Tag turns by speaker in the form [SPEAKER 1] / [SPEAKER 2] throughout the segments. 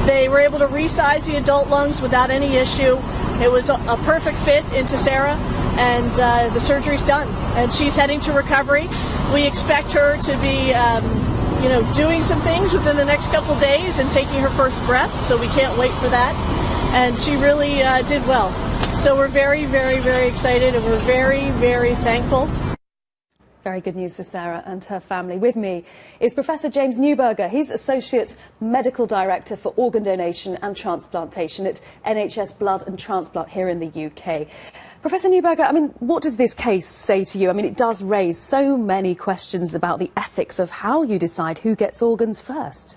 [SPEAKER 1] They were able to resize the adult lungs without any issue. It was a perfect fit into Sarah, and the surgery's done. And she's heading to recovery. We expect her to be doing some things within the next couple days and taking her first breaths, so we can't wait for that. And she really did well. So we're very, very, very excited, and we're very, very thankful.
[SPEAKER 2] Very good news for Sarah and her family. With me is Professor James Newberger. He's Associate Medical Director for Organ Donation and Transplantation at NHS Blood and Transplant here in the UK. Professor Newberger, I mean, what does this case say to you? I mean, it does raise so many questions about the ethics of how you decide who gets organs first.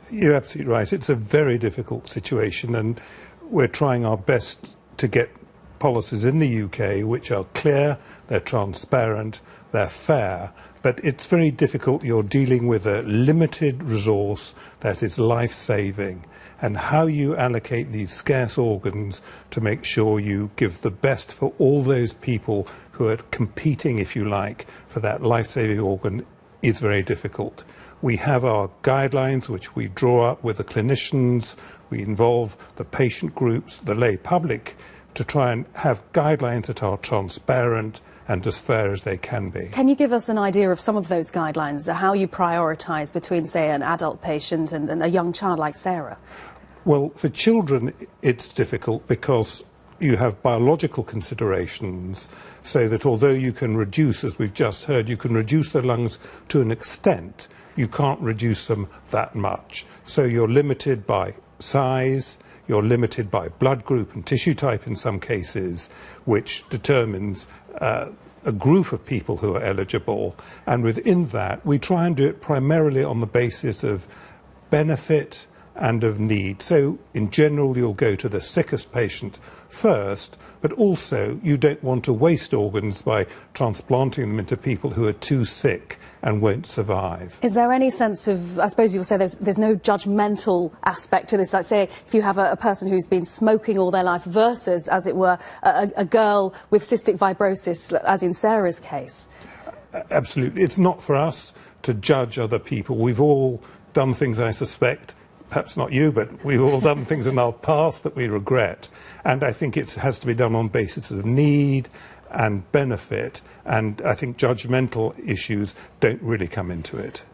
[SPEAKER 3] You're absolutely right. It's a very difficult situation, and we're trying our best to get policies in the UK which are clear, they're transparent, they're fair, but it's very difficult. You're dealing with a limited resource that is life-saving, and how you allocate these scarce organs to make sure you give the best for all those people who are competing, if you like, for that life-saving organ is very difficult. We have our guidelines which we draw up with the clinicians, we involve the patient groups, the lay public, to try and have guidelines that are transparent and as fair as they can be.
[SPEAKER 2] Can you give us an idea of some of those guidelines, how you prioritise between, say, an adult patient and a young child like Sarah?
[SPEAKER 3] Well, for children it's difficult because you have biological considerations, so that although you can reduce, as we've just heard, you can reduce the lungs to an extent, you can't reduce them that much. So you're limited by size, you're limited by blood group and tissue type in some cases, which determines a group of people who are eligible. And within that, we try and do it primarily on the basis of benefit and of need. So in general, you'll go to the sickest patient first, but also you don't want to waste organs by transplanting them into people who are too sick and won't survive.
[SPEAKER 2] Is there any sense of, I suppose you'll say there's no judgmental aspect to this, like say if you have a person who's been smoking all their life versus, as it were, a girl with cystic fibrosis, as in Sarah's case?
[SPEAKER 3] Absolutely. It's not for us to judge other people. We've all done things, I suspect, perhaps not you, but we've all done things in our past that we regret. And I think it has to be done on basis of need and benefit, and I think judgmental issues don't really come into it.